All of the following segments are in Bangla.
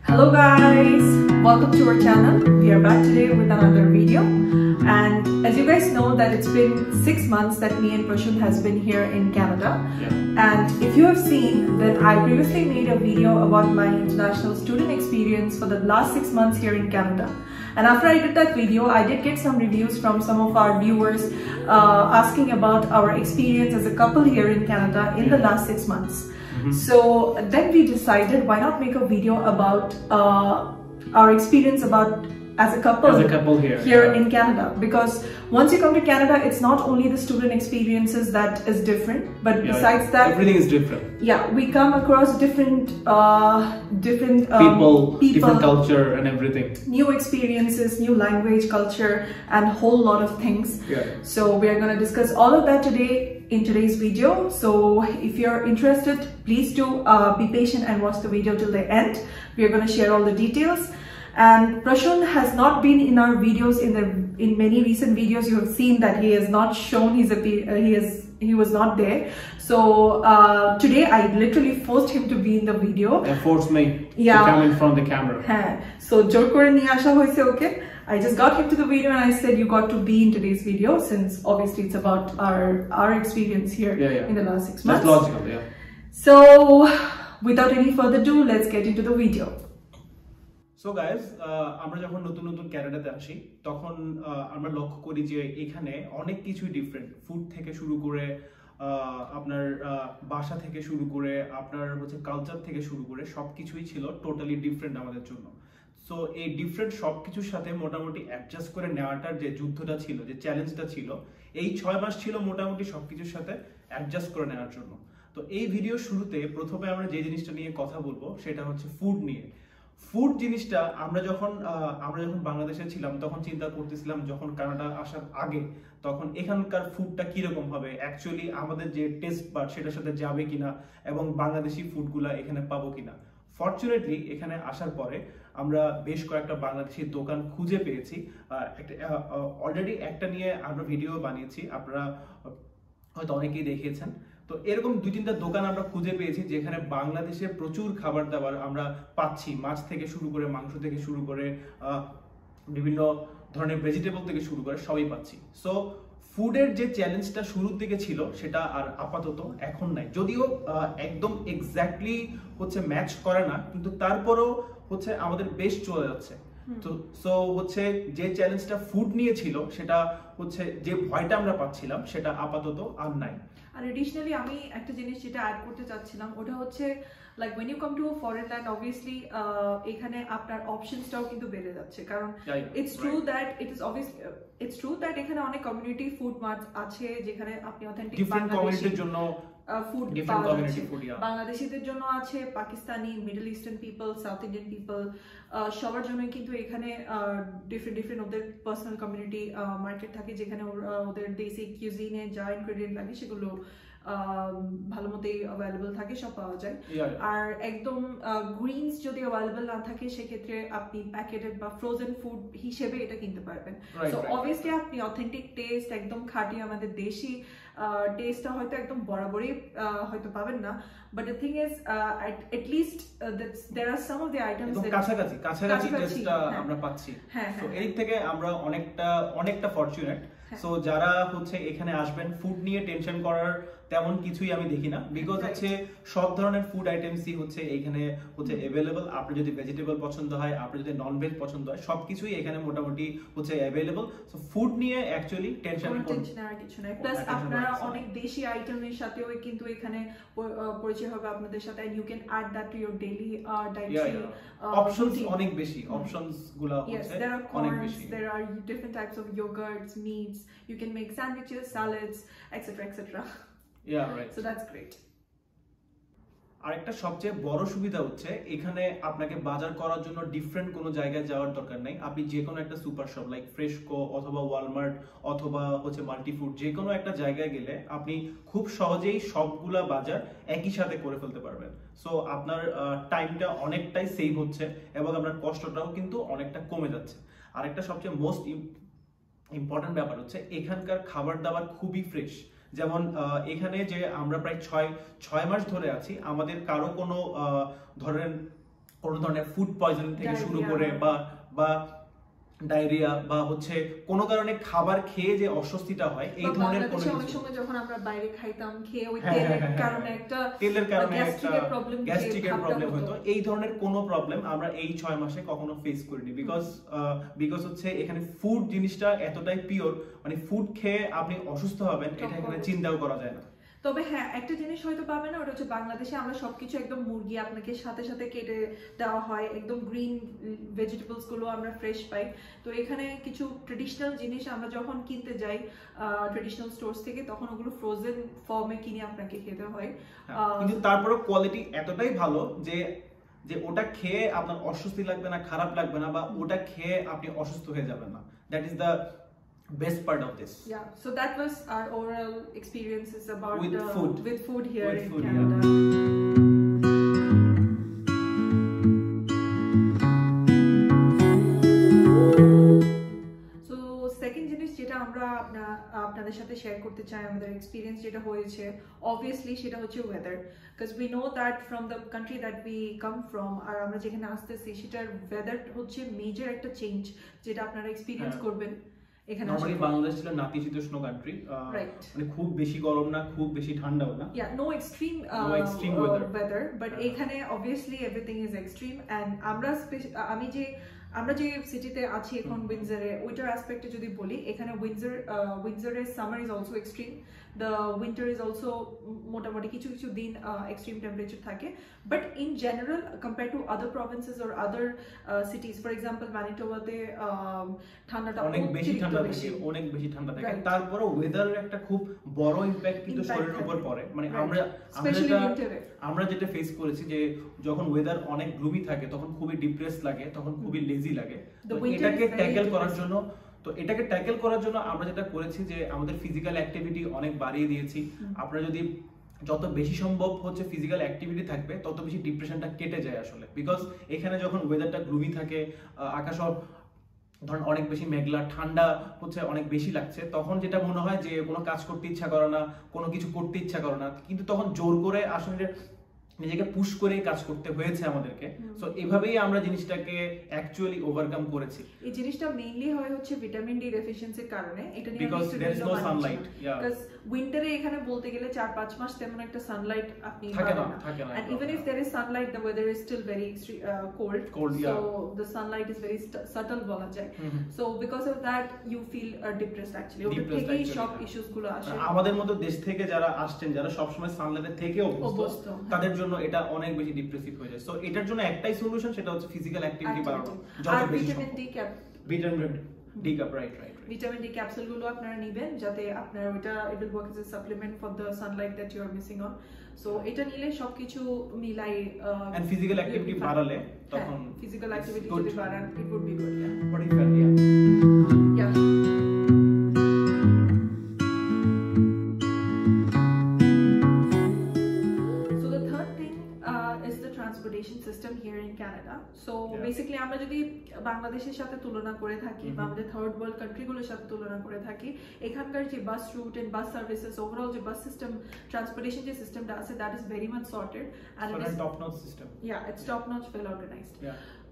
Hello guys, welcome to our channel. We are back today with another video, and as you guys know that it's been 6 months that me and Prashant has been here in Canada. And if you have seen, then I previously made a video about my international student experience for the last 6 months here in Canada. And after I did that video, I did get some reviews from some of our viewers asking about our experience as a couple here in Canada in the last 6 months. So then we decided, why not make a video about our experience about as a couple here in Canada, because once you come to Canada, it's not only the student experiences that is different, but besides that, everything is different. Yeah, we come across different people, different culture and everything. New experiences, new language, culture, and whole lot of things. So we are going to discuss all of that today in today's video. So if you're interested, please do be patient and watch the video till the end. We are going to share all the details. And Prashant has not been in our videos in many recent videos. You have seen that he has not shown he was not there. So today I literally forced him to be in the video. They forced me to come in front of the camera. So jor kore niye asha hoyse okay. I just got him to the video and I said you got to be in today's video, since obviously it's about our experience here in the last 6 months. That's logical, yeah. So without any further ado, let's get into the video. So guys, আমরা যখন নতুন কানাডাতে আসি তখন আমরা লক্ষ্য করি যে এখানে অনেক কিছুই ডিফারেন্ট, ফুড থেকে শুরু করে আপনার ভাষা থেকে শুরু করে আপনার হচ্ছে কালচার থেকে শুরু করে সবকিছুই ছিল টোটালি ডিফারেন্ট আমাদের জন্য। সো এই ডিফারেন্ট সবকিছুর সাথে মোটামুটি অ্যাডজাস্ট করে নেওয়াটার যে যুদ্ধটা ছিল, যে চ্যালেঞ্জটা ছিল, এই 6 মাস ছিল মোটামুটি সবকিছুর সাথে অ্যাডজাস্ট করে নেওয়ার জন্য। তো এই ভিডিও শুরুতে প্রথমে আমরা যে জিনিসটা নিয়ে কথা বলবো সেটা হচ্ছে ফুড নিয়ে। ফুড জিনিসটা আমরা যখন বাংলাদেশে ছিলাম তখন চিন্তা করতেছিলাম, যখন কানাডা আসার আগে তখন এখানকার ফুডটা কিরকম হবে, অ্যাকচুয়ালি আমাদের যে টেস্ট বাড সেটার সাথে যাবে কিনা এবং বাংলাদেশি ফুডগুলা এখানে পাবো কিনা। ফরচুনেটলি এখানে আসার পরে আমরা বেশ কয়েকটা বাংলাদেশি দোকান খুঁজে পেয়েছি। অলরেডি একটা নিয়ে আমরা ভিডিও বানিয়েছি, আপনারা হয়তো অনেকেই দেখেছেন। তো এরকম 2-3টা দোকান আমরা খুঁজে পেয়েছি যেখানে বাংলাদেশের প্রচুর খাবার দাবার আমরা পাচ্ছি, মাছ থেকে শুরু করে মাংস থেকে শুরু করে বিভিন্ন ধরনের ভেজিটেবল থেকে শুরু করে সবই পাচ্ছি। সো ফুডের যে চ্যালেঞ্জটা শুরুর দিকে ছিল সেটা আর আপাতত এখন নাই, যদিও একদম এক্স্যাক্টলি হচ্ছে ম্যাচ করে না, কিন্তু তারপরেও হচ্ছে আমাদের বেশ চলে যাচ্ছে। তো সো হচ্ছে যে চ্যালেঞ্জটা ফুড নিয়ে ছিল সেটা হচ্ছে যে ভয়টা আমরা পাচ্ছিলাম সেটা আপাতত আর নাই। আর এডিশনালি আমি একটা জিনিস যেটা অ্যাড করতে চাচ্ছিলাম ওটা হচ্ছে like when you come to a foreign land, obviously এখানে আপনার অপশনসটাও কিন্তু বেড়ে যাচ্ছে, কারণ it's true that এখানে অনেক কমিউনিটি ফুড মার্ট আছে যেখানে আপনি অথেন্টিক কমিউনিটির জন্য ফুড পাওয়া যাচ্ছে। বাংলাদেশিদের জন্য আছে, Pakistani, middle eastern people, south Indian people, সবার জন্য কিন্তু এখানে ডিফারেন্ট ওদের পার্সোনাল কমিউনিটি মার্কেট থাকে যেখানে ওদের দেশি কিউজিনে যা ইনগ্রেডিয়েন্ট লাগে সেগুলো ভালো মতোই অ্যাভেলেবল থাকে, সব পাওয়া যায়। আর একদম গ্রিনস যদি অ্যাভেলেবল না থাকে সেক্ষেত্রে আপনি প্যাকেটেড বা ফ্রোজেন ফুড হিসেবে এটা কিনতে পারবেন। সো অবভিয়াসলি আপনি অথেন্টিক টেস্ট একদম খাঁটি আমাদের দেশি টেস্টটা হয়তো একদম বরাবরই হয়তো পাবেন না, but the thing is at least there are some of the items that কাছাকাছি টেস্টটা আমরা পাচ্ছি। সো এই থেকে আমরা অনেকটা ফরচুনেট। সো যারা হচ্ছে এখানে আসবেন, ফুড নিয়ে টেনশন করার তেমন কিছুই আমি দেখি না, বিকজ হচ্ছে সব ধরনের ফুড আইটেমসই হচ্ছে এখানে হচ্ছে अवेलेबल। আপনি যদি ভেজিটেবল পছন্দ হয়, আপনি যদি নন ভেজ পছন্দ হয়, সবকিছুই এখানে মোটামুটি হচ্ছে अवेलेबल। সো ফুড নিয়ে অ্যাকচুয়ালি টেনশন আর কিছু নাই। প্লাস আপনারা অনেক দেশি আইটেমের সাথেও কিন্তু এখানে পরিচয় হবে আপনাদের সাথে, and you can add that to your daily dietary options অনেক বেশি, অপশনস গুলো হচ্ছে অনেক বেশি। There are different types of yogurts, meats, you can make sandwiches, salads, etc. So that's great. আরেকটা সবচেয়ে বড় সুবিধা হচ্ছে এখানে আপনাকে বাজার করার জন্য ডিফারেন্ট কোনো জায়গায় যাওয়ার দরকার নাই। আপনি যে কোনো একটা সুপার শপ লাইক ফ্রেশকো অথবা ওয়ালমার্ট অথবা হচ্ছে মাল্টিফুড, যে কোনো একটা জায়গায় গেলে আপনি খুব সহজেই সবগুলা বাজার একই সাথে করে ফেলতে পারবেন। সো আপনার টাইমটা অনেকটাই সেভ হচ্ছে এবং আপনার কষ্টটাও কিন্তু অনেকটা কমে যাচ্ছে। আরেকটা সবচেয়ে মোস্ট ইম্পর্টেন্ট ব্যাপার হচ্ছে এখানকার খাবার দাবার খুবই ফ্রেশ। যেমন এখানে যে আমরা প্রায় 6 মাস ধরে আছি, আমাদের কারো কোনো ধরেন কোনো ধরনের ফুড পয়জনিং থেকে শুরু করে বা ডায়রিয়া বা হচ্ছে কোনো কারণে খাবার খেয়ে যে অস্বস্তিটা হয় এই ধরনের কোনো কিছু। অনেক সময় যখন আমরা বাইরে খাইতাম খেয়ে ওই তেলের কারণে একটা গ্যাস্ট্রিকের প্রবলেম হতো, এই ধরনের কোনো প্রবলেম আমরা এই 6 মাসে কখনো ফেস করিনি। বিকজ হচ্ছে এখানে ফুড জিনিসটা এতটাই পিওর, মানে ফুড খেয়ে আপনি অসুস্থ হবেন এটা এখানে চিন্তাও করা যায় না। তবে হ্যাঁ, একটা জিনিস হয়তো পাবে না, ওটা হচ্ছে বাংলাদেশে আমরা সবকিছু একদম মুরগি আপনাকে সাথে সাথে কেটে দেওয়া হয়, একদম গ্রিন ভেজিটেবলস গুলো আমরা ফ্রেশ পাই। তো এখানে কিছু ট্রেডিশনাল জিনিস আমরা যখন কিনতে যাই ট্রেডিশনাল স্টোরস থেকে, তখন ওগুলো ফ্রোজেন ফর্মে কিনে আপনাকে খেতে হয়। কিন্তু তারপরেও কোয়ালিটি এতটাই ভালো যে ওটা খেয়ে আপনার অস্বস্তি লাগবে না, খারাপ লাগবে না, বা ওটা খেয়ে আপনি অসুস্থ হয়ে যাবেন না। That is the best part of this. Yeah, so that was our overall experiences about with food here in food, Canada. Yeah. So second জিনিস যেটা আমরা আপনাদের সাথে শেয়ার করতে চাই আমাদের এক্সপিরিয়েন্স যেটা হয়েছে, obviously সেটা হচ্ছে weather, because we know that from the country that we come from, আর আমরা যেখানে আসতেছি সেটার weather হচ্ছে মেজর একটা চেঞ্জ যেটা আপনারা এক্সপিরিয়েন্স করবেন। এখানে নরমালি বাংলাদেশ ছিল নাতিশীতোষ্ণ কান্ট্রি, মানে খুব বেশি গরম না, খুব বেশি ঠান্ডাও না, no extreme weather, but এখানে obviously everything is extreme, and আমরা যে সিটিতে আছি এখন উইন্ডসরে, ওইটার অ্যাসপেক্টে যদি বলি, এখানে উইন্ডসরের summer is also extreme, the winter is also মোটামুটি কিছু কিছু দিন এক্সট্রিম টেম্পারেচার থাকে, but in general compare to other provinces or other cities, for example ম্যানিটোবাতে ঠান্ডাটা অনেক বেশি ঠান্ডা থাকে, তারপরে ওয়েদারের একটা খুব বড় ইমপ্যাক্ট কিন্তু শরীরের উপর পড়ে। মানে আমরা যেটা ফেস করেছি যে যখন ওয়েদার অনেক গ্লুমি থাকে তখন খুবই ডিপ্রেস লাগে, তখন খুবই লেজি লাগে। এটাকে ট্যাকেল করার জন্য আমরা যেটা করেছি যে আমাদের ফিজিক্যাল অ্যাক্টিভিটি অনেক বাড়িয়ে দিয়েছি। আপনারা যদি যত বেশি সম্ভব হচ্ছে ফিজিক্যাল অ্যাক্টিভিটি থাকবে তত বেশি ডিপ্রেশনটা কেটে যায় আসলে। বিকজ এখানে যখন ওয়েদারটা গ্লুমি থাকে, আকাশ ধরেন অনেক বেশি মেঘলা, ঠান্ডা হচ্ছে অনেক বেশি লাগছে, তখন যেটা মনে হয় যে কোনো কাজ করতে ইচ্ছা করে না, কোনো কিছু করতে ইচ্ছা করে না, কিন্তু তখন জোর করে আসলে নিজেকে পুশ করে কাজ করতে হয়েছে আমাদেরকে। সো এভাবেই আমরা জিনিসটাকে অ্যাকচুয়ালি ওভারকাম করেছি। এই জিনিসটা মেইনলি হয় হচ্ছে ভিটামিন ডি ডেফিসিয়েন্সির কারণে। এটা নিয়ে because there is no sunlight, because উইন্টারে এখানে বলতে গেলে 4-5 মাস তেমন একটা সানলাইট আপনি পাবেন না, and even if there is sunlight the weather is still very cold, so the sunlight is very subtle বলা যায়। so because of that you feel depressed actually, ওটা থেকেই সব ইস্যুস গুলো আসে। আমাদের মতো দেশ থেকে যারা আসছেন, যারা সব সময় সানলাইটের থেকে অভ্যস্ত, তাদের জন্য এটা অনেক বেশি ডিপ্রেসিভ হয়ে যায়। সো এটার জন্য একটাই সলিউশন, সেটা হচ্ছে ফিজিক্যাল অ্যাক্টিভিটি বাড়ানো, যত বেশি vitamin D cap, right vitamin D capsule গুলো আপনারা নেবেন যাতে আপনার ওটা it will work as a supplement for the sunlight that you are missing on. So এটা নিলে সবকিছু মিলাই এন্ড ফিজিক্যাল অ্যাক্টিভিটি বাড়ালে তখন ফিজিক্যাল অ্যাক্টিভিটি যদি বাড়ান it would be good. What is that? Yeah transportation system here in Canada. So basically আমরা যদি বাংলাদেশের সাথে তুলনা করে থাকি বা আমাদের থার্ড ওয়ার্ল্ড কান্ট্রিগুলোর সাথে তুলনা করে থাকি, এখানকার যে bus route and bus services, overall যে বাস সিস্টেম, ট্রান্সপোর্টেশন যে সিস্টেমটা আছে, that is very much sorted and it is top notch system. It's top notch, well organised.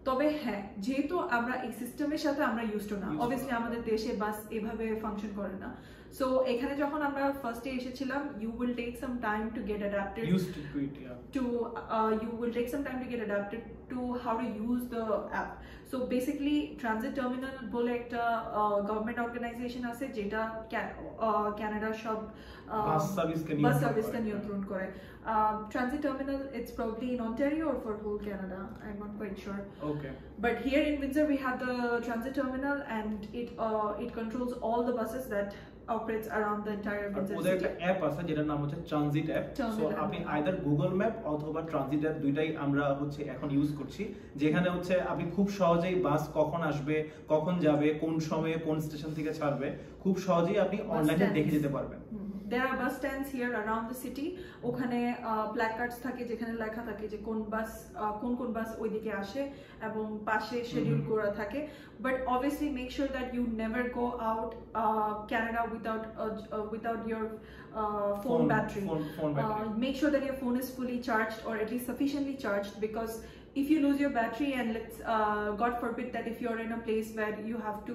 তবে হ্যাঁ, যেহেতু আমরা এই সিস্টেমের সাথে আমরা ইউজড টু না, অবভিয়াসলি আমাদের দেশে বাস এভাবে ফাংশন করে না। সো এখানে যখন আমরা ফার্স্টে এসেছিলাম, you will take some time to get adapted to how to use the app. So basically Transit Terminal বলে একটা গভর্নমেন্ট অর্গানাইজেশন আছে যেটা কানাডা সব বাস সার্ভিসকে নিয়ন্ত্রণ করে। Transit Terminal, it's probably in Ontario or for whole Canada, I'm not quite sure. Okay. But here in Windsor we have the Transit Terminal, and it controls all the buses that operates around the entire Windsor city. ওদের একটা অ্যাপ আছে যেটার নাম হচ্ছে ট্রানজিট অ্যাপ। সো আপনি আইদার গুগল ম্যাপ অথবা ট্রানজিট অ্যাপ দুইটাই আমরা হচ্ছে এখন ইউজ করছি, যেখানে হচ্ছে আপনি খুব সহজেই বাস কখন আসবে, কখন যাবে, কোন সময়ে কোন স্টেশন থেকে ছাড়বে, খুব সহজেই আপনি অনলাইনে দেখে যেতে পারবেন। There are bus stands here around the city. ওখানে প্ল্যাকার্ডস থাকে যেখানে লেখা থাকে যে কোন বাস ওইদিকে আসে এবং পাশে শিডিউল করা থাকে। But obviously make sure that you never go out Canada without your phone battery. Make sure that your phone is fully charged or at least sufficiently charged, because if you lose your battery, and let's God forbid that if you're in a place where you have to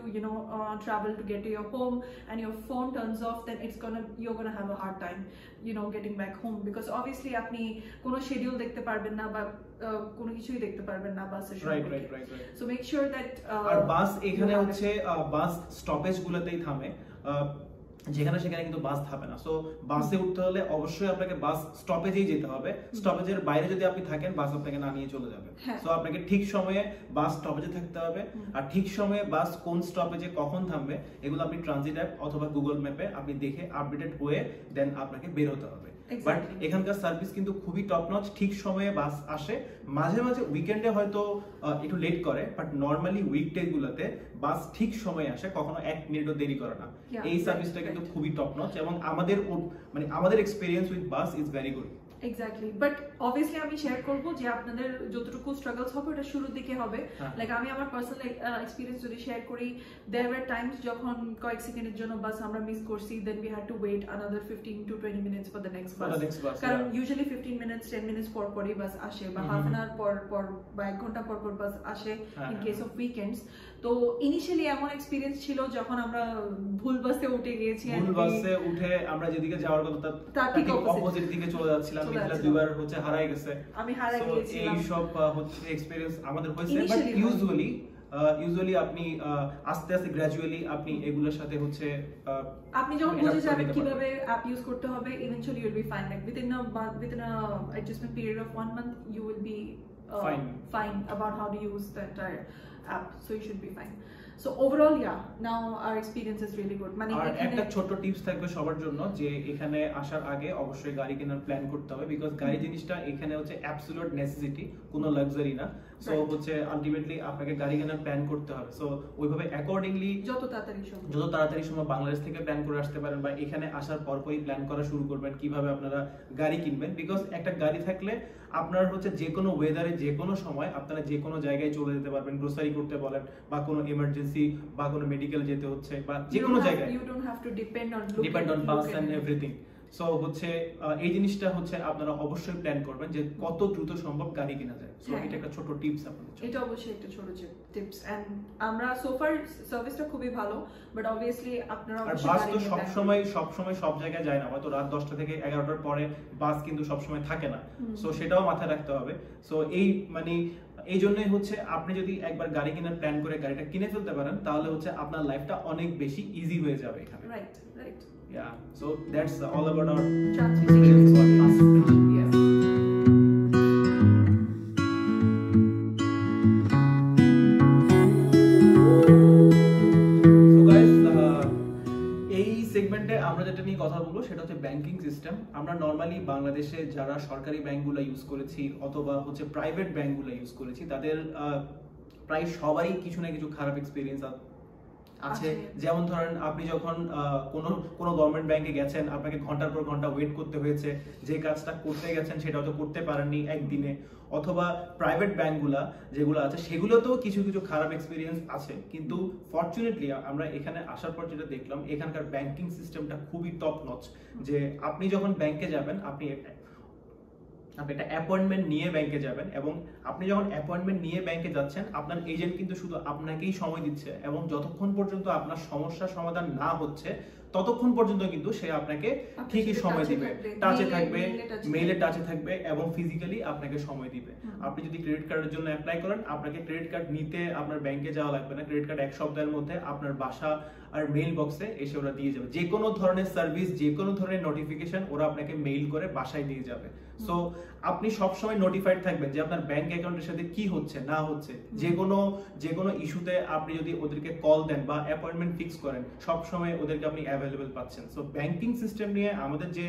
travel to get to your home and your phone turns off, then you're gonna have a hard time getting back home, because obviously আপনি কোনো schedule দেখতে পারবেন না বা কোনো কিছুই দেখতে পারবেন না বাসের সম্পর্কে। right. So make sure that আর বাস এখানে হচ্ছে বাস স্টপেজ গুলোতেই থামে, যেখানে সেখানে কিন্তু বাস থামে না। সো বাসে উঠতে হলে অবশ্যই আপনাকে বাস স্টপেজেই যেতে হবে। স্টপেজের বাইরে যদি আপনি থাকেন, বাস আপনাকে না নিয়ে চলে যাবে। সো আপনাকে ঠিক সময়ে বাস স্টপেজে থাকতে হবে, আর ঠিক সময়ে বাস কোন স্টপেজে কখন থামবে এগুলো আপনি ট্রানজিট অ্যাপ অথবা গুগল ম্যাপে আপনি দেখে আপডেটেড হয়ে দেন আপনাকে বের হতে হবে। বাট এখানকার সার্ভিস কিন্তু খুবই টপ নচ, ঠিক সময়ে বাস আসে। মাঝে মাঝে উইকেন্ডে হয়তো একটু লেট করে, বাট নরমালি উইকডে গুলোতে বাস ঠিক সময়ে আসে, কখনো 1 মিনিটও দেরি করে না। এই সার্ভিসটা কিন্তু খুবই টপ নচ, এবং আমাদের experience with bus is very good. Exactly, but obviously আমি শেয়ার করব যে আপনাদের যতটুকু স্ট্রাগলস হবে ওটা শুরুর দিকে হবে। লাইক আমি আমার পার্সোনাল এক্সপেরিয়েন্স যদি শেয়ার করি, দেয়ার ওয়্যার টাইমস যখন কয়েক সেকেন্ডের জন্য বাস আমরা মিস করছি, then we had to wait another 15 to 20 minutes for the next bus, কারণ ইউজুয়ালি 15 মিনিটস 10 মিনিটস পর পরই বাস আসে, বা হাফ অ্যান আওয়ার পর বা 1 ঘন্টা পর বাস আসে ইন কেস অফ উইকেন্ডস। তো ইনিশিয়ালি এমন এক্সপেরিয়েন্স ছিল যখন আমরা ভুল বাসে উঠে গিয়েছি, ভুল বাসে উঠে আমরা যেদিকে যাওয়ার কথা তার ঠিক অপোজিট দিকে চলে যাচ্ছিলাম, মিথিলা দুবার হচ্ছে হারাই গেছে, আমি হারাই গিয়েছিলাম। এই সব হচ্ছে এক্সপেরিয়েন্স আমাদের হয়েছে, বাট ইউজুয়ালি আপনি আস্তে আস্তে গ্র্যাজুয়ালি আপনি এগুলোর সাথে হচ্ছে আপনি যখন বুঝে যাবেন কিভাবে অ্যাপ ইউজ করতে হবে, eventually you'll be fine. Like within a adjustment period of 1 month you will be fine about how to use the entire app, so you should be fine. So overall, yeah, now our experience is really good. মানে একটা ছোট টিপস থাকবে সবার জন্য, যে এখানে আসার আগে অবশ্যই গাড়ি কেনার প্ল্যান করতে হবে, বিকজ গাড়ি জিনিসটা এখানে হচ্ছে অ্যাবসলিউট নেসেসিটি, কোনো লাক্সারি না। সো হচ্ছে আলটিমেটলি আপনাকে গাড়ি কেনার প্ল্যান করতে হবে। সো ওইভাবে অ্যাকর্ডিংলি যত তাড়াতাড়ি সম্ভব বাংলাদেশ থেকে প্ল্যান করে আসতে পারেন, বা এখানে আসার পরপরই প্ল্যান করা শুরু করবেন কিভাবে আপনারা গাড়ি কিনবেন। বিকজ একটা গাড়ি থাকলে আপনার হচ্ছে যে কোনো ওয়েদারে যে কোনো সময় আপনারা যে কোনো জায়গায় চলে যেতে পারবেন, গ্রোসারি করতে বলেন, বা কোনো এমার্জেন্সি বা কোনো মেডিকেল যেতে হচ্ছে, বা যে কোনো জায়গায় you don't have to depend on bus and everything. So হচ্ছে এই জিনিসটা হচ্ছে আপনারা অবশ্যই প্ল্যান করবেন যে কত দ্রুত সম্ভব গাড়ি কেনা যায়। সো এটা একটা ছোট টিপস আপনাদের জন্য, এটা অবশ্যই একটা ছোট টিপস। এন্ড আমরা সোফার সার্ভিসটা খুবই ভালো, বাট অবভিয়াসলি আপনারা অবশ্যই বাস তো সব সময় সব জায়গায় যায় না, হয়তো রাত 10টা থেকে 11টার পরে বাস কিন্তু সব সময় থাকে না। সো সেটাও মাথায় রাখতে হবে। সো এই জন্যই হচ্ছে আপনি যদি একবার গাড়ি কেনার প্ল্যান করে গাড়িটা কিনে ফেলতে পারেন, তাহলে হচ্ছে আপনার লাইফটা অনেক বেশি ইজি হয়ে যাবে এখানে। Right Yeah, so that's all about our transportation experience. Yes. So guys, এই সেগমেন্টে আমরা যেটা নিয়ে কথা বলবো সেটা হচ্ছে ব্যাংকিং সিস্টেম। আমরা নরমালি বাংলাদেশে যারা সরকারি ব্যাংকগুলো ইউজ করেছি অথবা হচ্ছে প্রাইভেট ব্যাংকগুলো ইউজ করেছি, তাদের প্রায় সবারই কিছু না কিছু খারাপ এক্সপেরিয়েন্স আছে। যেমন ধরেন আপনি যখন কোনো গভর্নমেন্ট ব্যাংকে গেছেন, আপনাকে ঘন্টার পর ঘন্টা ওয়েট করতে হয়েছে, যে কাজটা করতে গেছেন সেটা হয়তো করতে পারেননি একদিনে। অথবা প্রাইভেট ব্যাংকগুলা যেগুলো আছে সেগুলোতেও কিছু কিছু খারাপ এক্সপিরিয়েন্স আছে, কিন্তু ফরচুনেটলি আমরা এখানে আসার পর যেটা দেখলাম, এখানকার ব্যাংকিং সিস্টেমটা খুবই টপ নচ। যে আপনি যখন ব্যাংকে যাবেন, আপনি একটা অ্যাপয়েন্টমেন্ট নিয়ে ব্যাংকে যাবেন, এবং আপনি যখন অ্যাপয়েন্টমেন্ট নিয়ে ব্যাংকে যাচ্ছেন, আপনার এজেন্ট কিন্তু শুধু আপনাকেই সময় দিচ্ছে, এবং যতক্ষণ পর্যন্ত আপনার সমস্যার সমাধান না হচ্ছে ততক্ষণ পর্যন্ত কিন্তু সে আপনাকে ঠিকই সময় দিবে, টাচে থাকবে, মেইলে টাচে থাকবে, এবং ফিজিক্যালি আপনাকে সময় দিবে। আপনি যদি ক্রেডিট কার্ডের জন্য অ্যাপ্লাই করেন, আপনাকে ক্রেডিট কার্ড নিতে আপনার ব্যাংকে যাওয়া লাগবে না। ক্রেডিট কার্ড 1 সপ্তাহের মধ্যে আপনার বাসা আর মেইল বক্সে এসে ওরা দিয়ে যাবে। যে কোনো ধরনের সার্ভিস, যে কোনো ধরনের নোটিফিকেশন ওরা আপনাকে মেইল করে বাসায় দিয়ে যাবে। সো আপনি সবসময় নোটিফাইড থাকবেন যে আপনার ব্যাংক অ্যাকাউন্টের সাথে কি হচ্ছে না হচ্ছে। যে কোনো ইস্যুতে আপনি যদি ওদেরকে কল দেন বা অ্যাপয়েন্টমেন্ট ফিক্স করেন, সবসময় ওদেরকে আপনি অ্যাভেলেবল পাচ্ছেন। সো ব্যাংকিং সিস্টেম নিয়ে আমাদের যে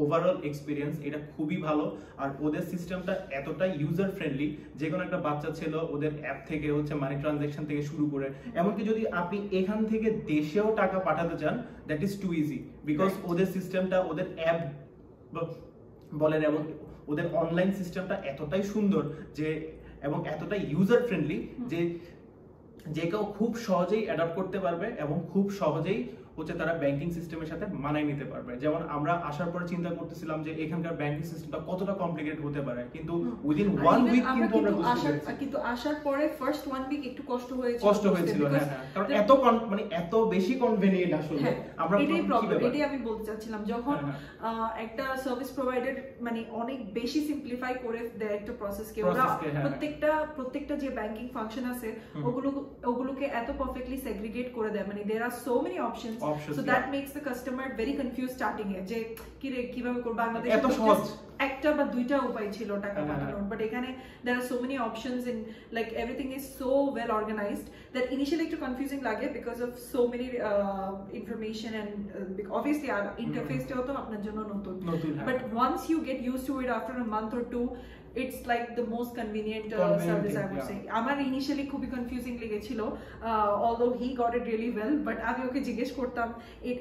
ওভারঅল এক্সপিরিয়েন্স, এটা খুবই ভালো। আর ওদের সিস্টেমটা এতটাই ইউজার ফ্রেন্ডলি, যে কোনো একটা বাচ্চা ছিল ওদের অ্যাপ থেকে হচ্ছে মানি ট্রানজাকশন থেকে শুরু করে, এমনকি যদি আপনি এখান থেকে দেশেও টাকা পাঠাতে চান, that is too easy, because ওদের সিস্টেমটা, ওদের অ্যাপ বলেন এবং ওদের অনলাইন সিস্টেমটা এতটাই সুন্দর যে, এবং এতটাই ইউজার ফ্রেন্ডলি যে কেউ খুব সহজেই অ্যাডাপ্ট করতে পারবে এবং খুব সহজেই হচ্ছে তারা ব্যাংকিং সিস্টেমের সাথে মানায় নিতে পারবে। যেমন আমরা আসার পরে চিন্তা করতেছিলাম যে এখানকার ব্যাংকিং সিস্টেমটা কতটা কমপ্লিকেটেড হতে পারে, কিন্তু উইদিন 1 উইক কিন্তু আমরা বুঝতে পেরেছি। কিন্তু আসার পরে ফার্স্ট 1 উইক একটু কষ্ট হয়েছিল, হ্যাঁ, কারণ এত বেশি কনভেনিয়েন্ট আসলে আমরা এটাই প্রবলেম, এটাই আমি বলতে চাচ্ছিলাম। যখন একটা সার্ভিস প্রোভাইডার মানে অনেক বেশি সিম্পলিফাই করে দেয় একটা প্রসেসকে, ওরা প্রত্যেকটা যে ব্যাংকিং ফাংশন আছে ওগুলোকে এত পারফেক্টলি সেগ্রিগেট করে দেয়, মানে there are so many options, so that makes the customer very confuse starting এ যে কিভাবে করব। বাংলাদেশে এত সহজ একটা বা দুইটা উপায় ছিল টাকা পাঠানোর, বাট এখানে there are so many options and like everything is so well organized that initially একটু confusing লাগে because of so many information and obviously our interface টাও তো আপনার জন্য নতুন, but once you get used to it after a month or two it's like the most convenient service I would say. আমার initially খুবই confusing লেগেছিল, although he got it really well, but আমি ওকে জিজ্ঞেস করতাম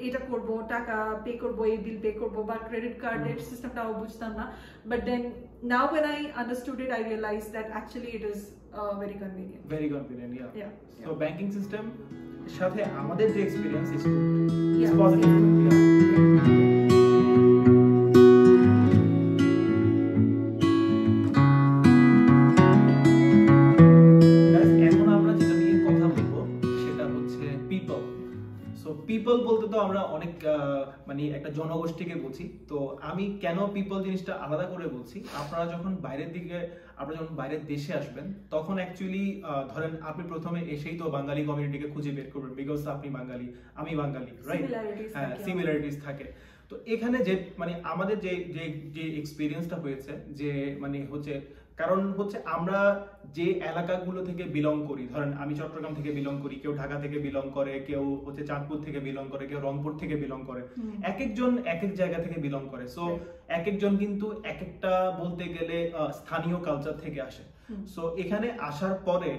এটা করব, টাকা পে করব, এই বিল পে করব, বা ক্রেডিট কার্ডের সিস্টেমটাও বুঝতাম না, but then now when I understood it I realized that actually it is very convenient, yeah. So banking system সাথে আমাদের যে experience is good, is positive, yeah. People বলতে তো আমরা অনেক মানে একটা জনগোষ্ঠীকে বুঝি, তো আমি কেন পিপল জিনিসটা আলাদা করে বলছি, আপনারা যখন বাইরের দেশে আসবেন তখন অ্যাকচুয়ালি ধরেন আপনি প্রথমে এসেই তো বাঙালি কমিউনিটিকে খুঁজে বের করবেন, বিকজ আপনি বাঙালি, আমি বাঙালি, রাইট? হ্যাঁ, সিমিলারিটিস থাকে। তো এখানে যে মানে আমাদের যে এক্সপিরিয়েন্সটা হয়েছে যে মানে হচ্ছে, কারণ হচ্ছে আমরা যে এলাকাগুলো থেকে বিলং করি, ধরেন আমি চট্টগ্রাম থেকে বিলং করি, কেউ ঢাকা থেকে বিলং করে, কেউ হচ্ছে চাঁদপুর থেকে বিলং করে, কেউ রংপুর থেকে বিলং করে, এক একজন এক এক জায়গা থেকে বিলং করে। সো এক একজন কিন্তু এক একটা বলতে গেলে স্থানীয় কালচার থেকে আসে। সো এখানে আসার পরে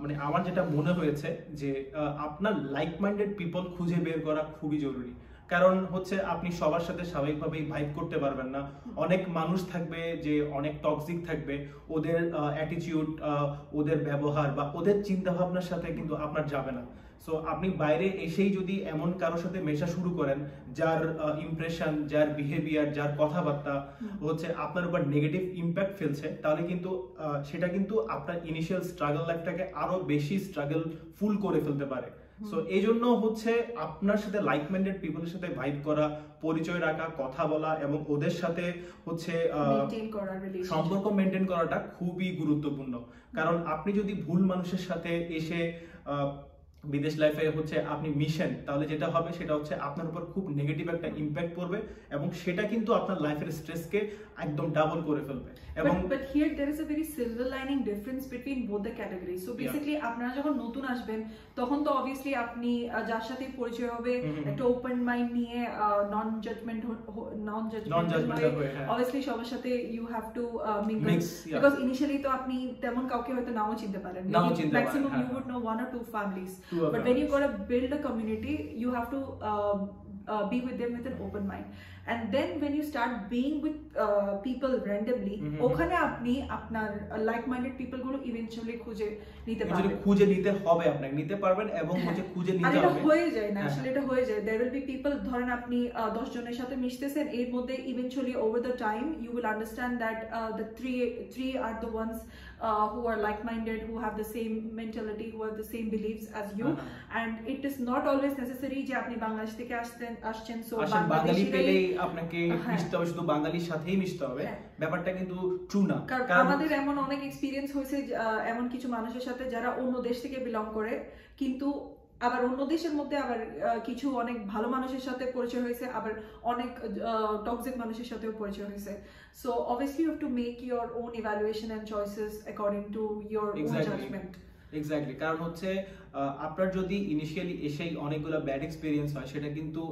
মানে আমার যেটা মনে হয়েছে যে আপনার লাইক মাইন্ডেড পিপল খুঁজে বের করা খুবই জরুরি, কারণ হচ্ছে আপনি সবার সাথে স্বাভাবিকভাবেই ভাইব করতে পারবেন না। অনেক মানুষ থাকবে যে অনেক টক্সিক থাকবে, ওদের অ্যাটিটিউড, ওদের ব্যবহার বা ওদের চিন্তা ভাবনার সাথে কিন্তু আপনার যাবে না। সো আপনি বাইরে এসেই যদি এমন কারোর সাথে মেশা শুরু করেন যার ইমপ্রেশন, যার বিহেভিয়ার, যার কথাবার্তা হচ্ছে আপনার উপর নেগেটিভ ইম্প্যাক্ট ফেলছে, তাহলে কিন্তু সেটা কিন্তু আপনার ইনিশিয়াল স্ট্রাগল লাইফটাকে আরো বেশি স্ট্রাগল ফুল করে ফেলতে পারে। সো এই জন্য হচ্ছে আপনার সাথে লাইক মাইন্ডেড পিপলের সাথে ভাইব করা, পরিচয় রাখা, কথা বলা এবং ওদের সাথে হচ্ছে সম্পর্ক মেনটেন করাটা খুবই গুরুত্বপূর্ণ। কারণ আপনি যদি ভুল মানুষের সাথে এসে বিদেশ লাইফে হচ্ছে আপনি মিশেন, তাহলে যেটা হবে সেটা হচ্ছে আপনার উপর খুব নেগেটিভ একটা ইম্প্যাক্ট পড়বে এবং সেটা কিন্তু আপনার লাইফের স্ট্রেসকে একদম ডাবল করে ফেলবে। এবং but here there is a very silver lining difference between both the categories. So basically আপনারা যখন নতুন আসবেন তখন তো obviously আপনি যার সাথে পরিচয় হবে একটা ওপেন মাইন্ড নিয়ে, নন জাজমেন্টাল হয়ে obviously সবার সাথে you have to mingle, because initially তো আপনি তেমন কাউকে হয়তো নাও চিনতে পারেন, maximum you would know one or two families, but when you gotta build a community you have to be with them with an open mind, and then when you start being with people randomly ওখানে আপনি আপনার লাইক মাইন্ডেড পিপল গুলো ইভেন্চুয়ালি খুঁজে নিতে হবে, আপনাকে নিতে পারবেন এবং খুঁজে নিতে হবে। এটা হয়ে যায় না আসলে, এটা হয়ে যায়। there will be people, ধরেন আপনি 10 জনের সাথে মিশতেছেন, এর মধ্যে eventually over the time you will understand that the three are the ones who are like minded, who have the same mentality, who have the same beliefs as you, and it is not always necessary যে আপনি বাংলাদেশ থেকে আসছেন সো বাঙালি পেলেই আপনাকে মিশতে হবে, শুধু বাঙালির সাথেই মিশতে হবে, ব্যাপারটা কিন্তু ট্রু না। কারণ আমাদের এমন অনেক এক্সপেরিয়েন্স হয়েছে এমন কিছু মানুষের সাথে যারা অন্য দেশ থেকে বিলং করে, কিন্তু আবার অন্য দেশের মধ্যে আবার কিছু অনেক ভালো মানুষের সাথে পরিচয় হয়েছে, আবার অনেক টক্সিক মানুষের সাথেও পরিচয় হয়েছে। So obviously you have to make your own evaluation and choices according to your own judgment. Exactly, কারণ হচ্ছে আপনার যদি ইনিশিয়ালি এসেই অনেকগুলো ব্যাড এক্সপেরিয়েন্স হয়, সেটা কিন্তু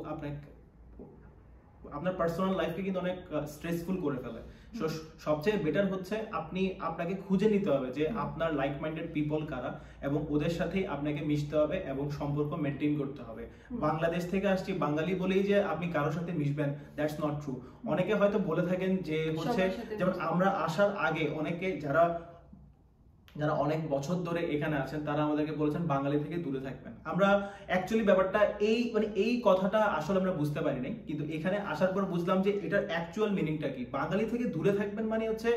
আপনার পার্সোনাল লাইফকে কিন্তু অনেক স্ট্রেসফুল করে ফেলে। সো সবচেয়ে বেটার হচ্ছে আপনাকে খুঁজে নিতে হবে যে আপনার লাইক মাইন্ডেড পিপল কারা এবং ওদের সাথেই আপনাকে মিশতে হবে এবং সম্পর্ক মেনটেন করতে হবে। বাংলাদেশ থেকে আসছি বাঙালি বলেই যে আপনি কারোর সাথে মিশবেন, দ্যাটস নট ট্রু। অনেকে হয়তো বলে থাকেন যে হচ্ছে, যেমন আমরা আসার আগে অনেকে যারা যারা অনেক বছর ধরে এখানে আছেন তারা আমাদেরকে বলেছেন বাঙালি থেকে দূরে থাকবেন। আমরা অ্যাকচুয়ালি ব্যাপারটা এই কথাটা আসলে আমরা বুঝতে পারিনি, কিন্তু এখানে আসার পর বুঝলাম যে এটার অ্যাকচুয়াল মিনিংটা কি। বাঙালি থেকে দূরে থাকবেন মানে হচ্ছে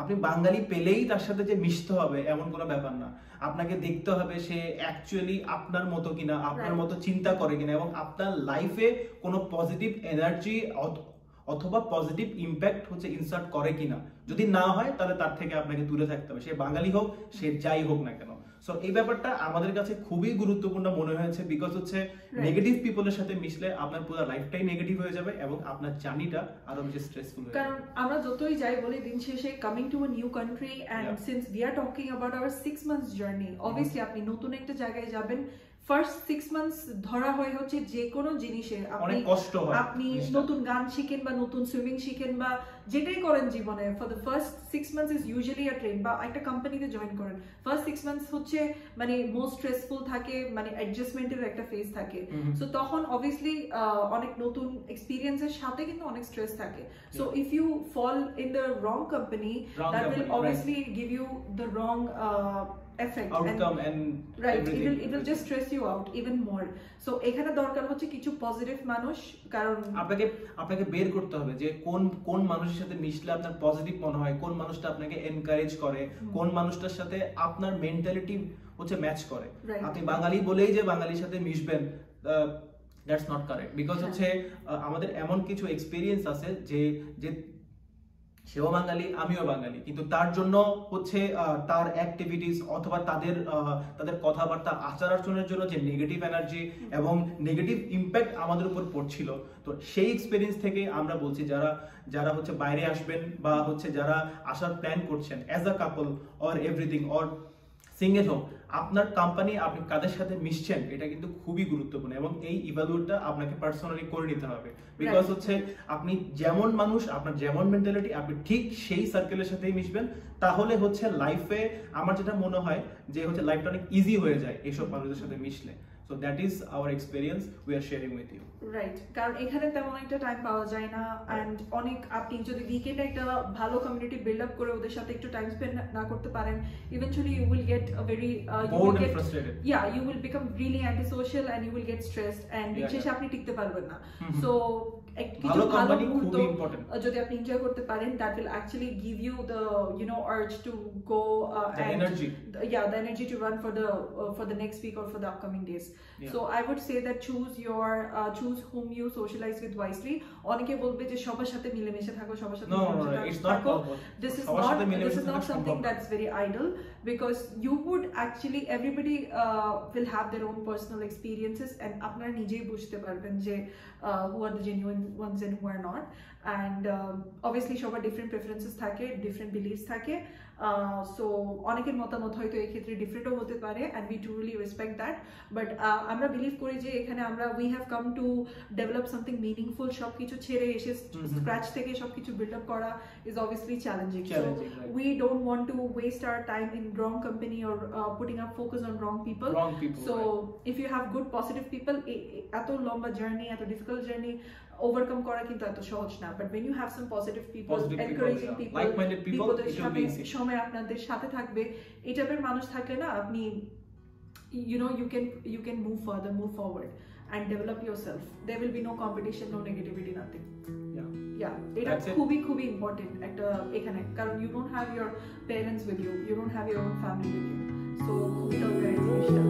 আপনি বাঙালি পেলেই তার সাথে যে মিশতে হবে এমন কোনো ব্যাপার না। আপনাকে দেখতে হবে সে অ্যাকচুয়ালি আপনার মতো কিনা, আপনার মতো চিন্তা করে কিনা, এবং আপনার লাইফে কোনো পজিটিভ এনার্জি অথবা পজিটিভ ইম্প্যাক্ট হচ্ছে ইনসার্ট করে কিনা। যদি না হয় তাহলে তার থেকে আপনাকে দূরে থাকতে হবে, সে বাঙালি হোক সে যাই হোক না কেন। সো এই ব্যাপারটা আমাদের কাছে খুবই গুরুত্বপূর্ণ মনে হয়েছে, বিকজ হচ্ছে নেগেটিভ পিপলের সাথে মিশলে আপনার পুরো লাইফটাই নেগেটিভ হয়ে যাবে এবং আপনার জার্নিটা আরো বেশি স্ট্রেসফুল হয়ে যাবে। কারণ আমরা যতই যাই বলি দিন শেষে coming to a new country and since we are talking about our 6 months journey, obviously আপনি নতুন একটা জায়গায় যাবেন, ফার্স্ট 6 মান্থস ধরা হয় হচ্ছে যে কোনো জিনিসে অনেক কষ্ট হয়। আপনি নতুন গান শিখেন বা নতুন সুইমিং শিখেন বা যেটাই করেন জীবনে, for the first 6 months is usually a train বা একটা কোম্পানিতে জয়েন করেন, ফার্স্ট 6 মান্থস হচ্ছে মানে মোস্ট স্ট্রেসফুল থাকে, মানে অ্যাডজাস্টমেন্টের একটা ফেজ থাকে। সো তখন অবভিয়াসলি অনেক নতুন এক্সপেরিয়েন্সের সাথে কিন্তু অনেক স্ট্রেস থাকে। So if you fall in the wrong company, that will obviously give you the wrong effect outcome and right, it will just stress you out even more. So এখানে দরকার হচ্ছে কিছু পজিটিভ মানুষ, কারণ আপনাকে বের করতে হবে যে কোন মানুষের সাথে মিশলে আপনার পজিটিভ মনে হয়, কোন মানুষটা আপনাকে এনকারেজ করে, কোন মানুষটার সাথে আপনার মেন্টালিটি হচ্ছে ম্যাচ করে। আপনি বাঙালি বলেই যে বাঙালির সাথে মিশবেন, দ্যাটস নট কারেক্ট, বিকজ হচ্ছে আমাদের এমন কিছু এক্সপেরিয়েন্স আছে যে সেও বাঙালি আমিও বাঙালি, কিন্তু তার জন্য হচ্ছে তার অ্যাক্টিভিটিস অথবা তাদের কথাবার্তা আচার আচরণের জন্য যে নেগেটিভ এনার্জি এবং নেগেটিভ ইম্প্যাক্ট আমাদের উপর পড়ছিল। তো সেই এক্সপেরিয়েন্স থেকে আমরা বলছি যারা হচ্ছে বাইরে আসবেন বা হচ্ছে যারা আসার প্ল্যান করছেন as a couple or everything or single হোক, আপনার কোম্পানি আপনি কাদের সাথে মিশছেন এটা কিন্তু খুবই গুরুত্বপূর্ণ, এবং এই ইভালুয়েটটা আপনাকে পার্সোনালি করে নিতে হবে। বিকজ হচ্ছে আপনি যেমন মানুষ, আপনার যেমন মেন্টালিটি, আপনি ঠিক সেই সার্কেলের সাথেই মিশবেন, তাহলে হচ্ছে লাইফে আমার যেটা মনে হয় যে হচ্ছে লাইফটা অনেক ইজি হয়ে যায় এইসব মানুষদের সাথে মিশলে। So that is our experience we are sharing with you. Right, কারণ এখানে তেমন একটা টাইম পাওয়া যায় না, এন্ড অনেক আপনি যদি উইকেন্ডে একটা ভালো কমিউনিটি বিল্ড আপ করে ওদের সাথে একটু টাইম স্পেন্ড না করতে পারেন, eventually you will get a very bored and frustrated. Yeah, you will become really antisocial and you will get stressed and শেষে আপনি টিকতে পারবেন না। So কিছু ভালো মুহূর্ত যদি আপনি এনজয় করতে পারেন, that will actually give you the urge to go the energy to run for the next week or for the upcoming days. So I would say that choose whom you socialize with wisely. অনেকে বলবে যে সবার সাথে মিলেমিশে থাকো, সবার সাথে থাকো। This is not something that's very idle, because you would actually everybody will have their own personal experiences and আপনারা নিজেই বুঝতে পারবেন যে who are the genuine ones and who are not. And obviously সবার different preferences থাকে, different beliefs থাকে, so অনেকের মতামত হয়তো এই ক্ষেত্রে ডিফারেন্টও হতে পারে, and we truly respect that, but আমরা বিলিভ করি যে এখানে we have come to develop something meaningful. সবকিছু ছেড়ে এসে স্ক্র্যাচ থেকে সবকিছু বিল্ড আপ করা is obviously challenging. So we don't want to waste our time in wrong company or putting our focus on wrong people. So if you have good positive people, এত লম্বা জার্নি, এত ডিফিকাল্ট জার্নি overcome করা কিন্তু এত সহজ না, but when you have some positive people, encouraging people, like-minded people, it will be easy. সময় আপনাদের সাথে থাকবে, এই টাইপের মানুষ থাকলে না আপনি you can move further, move forward and develop yourself. There will be no competition, no negativity, nothing. Yeah, এটা খুবই ইম্পর্টেন্ট একটা এখানে, কারণ you don't have your parents with you, you don't have your own family with you, so খুবই দরকার এই জিনিসটা।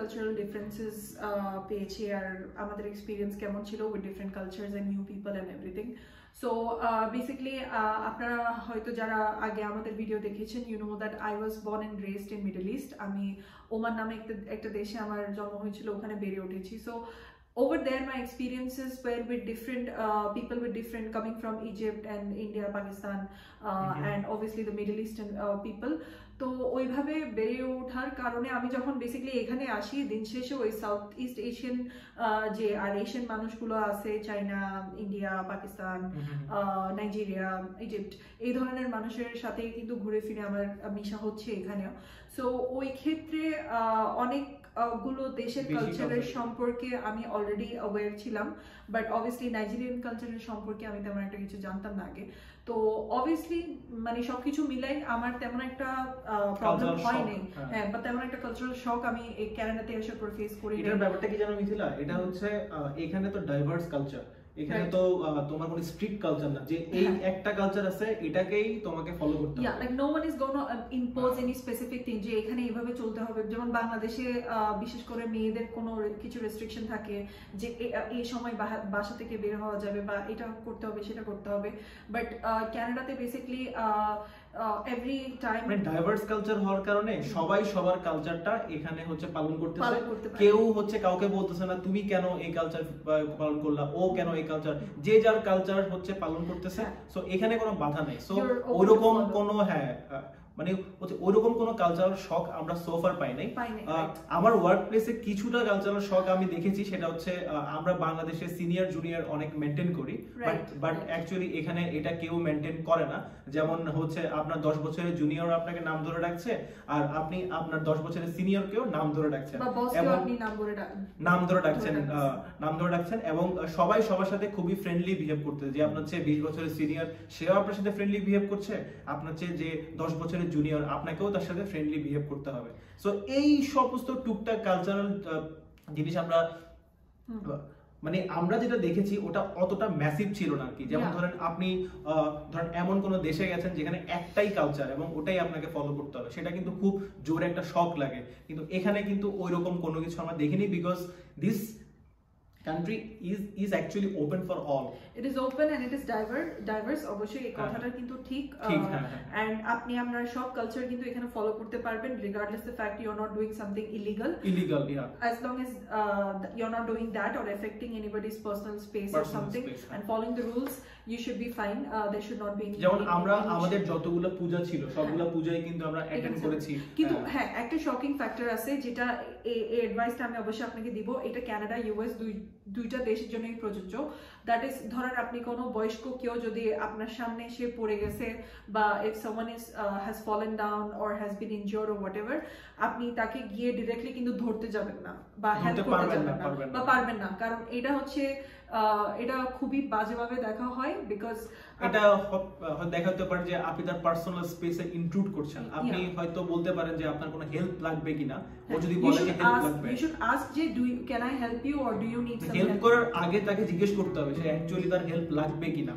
Cultural differences পেয়েছি আর আমাদের এক্সপেরিয়েন্স কেমন ছিল with different cultures and new people and everything. So basically আপনারা হয়তো যারা আগে আমাদের ভিডিও দেখেছেন, you know that I was born and raised in Middle East. আমি ওমান নামে একটা দেশে আমার জন্ম হয়েছিল, ওখানে বেড়ে উঠেছি। So over there my experiences were with different people with different coming from Egypt and India, Pakistan and obviously the Middle Eastern people. তো ওইভাবে বেড়ে ওঠার কারণে আমি যখন বেসিক্যালি এখানে আসি, দিন শেষে ওই সাউথ ইস্ট এশিয়ান যে আর এশিয়ান মানুষগুলো আছে, China, India, Pakistan, Nigeria, Egypt, এই ধরনের মানুষের সাথে কিন্তু ঘুরে ফিরে আমার মিশা হচ্ছে এখানেও। সো ওই ক্ষেত্রে অনেক গুলো দেশের কালচারের সম্পর্কে আমি অলরেডি অ্যাওয়্যার ছিলাম, বাট অবভিয়াসলি নাইজেরিয়ান কালচারের সম্পর্কে আমি তেমন একটা কিছু জানতাম না আগে। তো অবভিয়াসলি মানে সবকিছু মিলাই আমার তেমন একটা প্রবলেম হয় নাই, হ্যাঁ, বা তেমন একটা কালচারাল শক আমি এই কানাডাতে এসে পর ফেস করি। এটার ব্যাপারটা কি জানো মিথিলা, এটা হচ্ছে এখানে তো ডাইভার্স কালচার, এখানে তো তোমার কোনো স্ট্রিক্ট কালচার না যে এই একটা কালচার আছে এটাকেই তোমাকে ফলো করতে হবে। Like no one is gonna impose any specific thing যে এখানে এইভাবে চলতে হবে। যেমন বাংলাদেশে বিশেষ করে মেয়েদের কোনো কিছু রেস্ট্রিকশন থাকে যে এই সময় বাসা থেকে বের হওয়া যাবে বা এটা করতে হবে সেটা করতে হবে, বাট কানাডাতে বেসিক্যালি এভরি টাইম মানে ডাইভার্স কালচার হওয়ার কারণে সবাই সবার কালচারটা এখানে হচ্ছে পালন করতেছে। কেউ হচ্ছে কাউকে বলতেছে না তুমি কেন এই কালচার পালন করলা, ও কেন এই কালচার, যে যার কালচার হচ্ছে পালন করতেছে। সো এখানে কোনো বাধা নেই। সো ওইরকম কোনো মানে হচ্ছে ওইরকম কোনো কালচারাল শক আমরা সোফার পাই নাই। আমার ওয়ার্ক প্লেসে কিছুটা কালচারাল শক আমি দেখেছি, সেটা হচ্ছে আমরা বাংলাদেশে সিনিয়র জুনিয়র অনেক মেনটেন করি, বাট অ্যাকচুয়ালি এখানে এটা কেউ মেনটেন করে না। যেমন হচ্ছে আপনার 10 বছরের জুনিয়র আপনাকে নাম ধরে ডাকছে, আর আপনি আপনার 10 বছরের সিনিয়রকেও নাম ধরে ডাকছেন, এবং নাম ধরে ডাকছেন এবং সবাই সবার সাথে খুবই ফ্রেন্ডলি বিহেভ করতে। যে আপনার চেয়ে 20 বছরের সিনিয়র সেও আপনার সাথে ফ্রেন্ডলি বিহেভ করছে, আপনার চেয়ে যে 10 বছরের জুনিয়র আপনাকেও তার সাথে ফ্রেন্ডলি বিহেভ করতে হবে। সো এই সমস্ত টুকটাক কালচারাল জিনিস আমরা মানে আমরা যেটা দেখেছি ওটা অতটা ম্যাসিভ ছিল না আর কি। যেমন ধরেন আপনি ধরেন এমন কোন দেশে গেছেন যেখানে একটাই কালচার এবং ওটাই আপনাকে ফলো করতে হবে, সেটা কিন্তু খুব জোরে একটা শক লাগে। কিন্তু এখানে কিন্তু ওইরকম কোনো কিছু আমরা দেখিনি, because this country is actually open for all. It is open and it is diverse অবশ্যই এই কথাটা কিন্তু ঠিক। and আপনি আপনার সব কালচার কিন্তু এখানে ফলো করতে পারবেন regardless the fact you are not doing something illegal, yeah, as long as you are not doing that or affecting anybody's personal space or something and following the rules, you should be fine. There should not be any যেমন আমরা আমাদের যতগুলো পূজা ছিল সবগুলো পূজায় কিন্তু আমরা অ্যাটেন্ড করেছি। কিন্তু হ্যাঁ, একটা শকিং ফ্যাক্টর আছে যেটা এই অ্যাডভাইসটা আমি অবশ্যই আপনাকে দিব। এটা কানাডা ইউএস দুইটা দেশের জন্যই প্রযোজ্য। দ্যাট ইজ ধরেন আপনি কোনো বয়স্ক কেউ যদি আপনার সামনে এসে পড়ে গেছে বা if someone is has fallen down or has been injured or whatever, আপনি তাকে গিয়ে ডিরেক্টলি কিন্তু ধরতে যাবেন না বা হেল্প করতে যাবেন না বা পারবেন না, কারণ এটা হচ্ছে এটা খুবই বাজেভাবে দেখা হয়। বিকজ এটা দেখা হতে পারে যে আপনি তার পার্সোনাল স্পেসে ইনট্রুড করছেন, আপনি হয়তো বলতে পারেন যে আপনার কোনো হেল্প লাগবে কিনা, ও যদি বলে যে হেল্প লাগবে, you should ask যে can I help you or do you need some help। Help করার আগে তাকে জিজ্ঞেস করতে হবে যে অ্যাকচুয়ালি তার হেল্প লাগবে কিনা।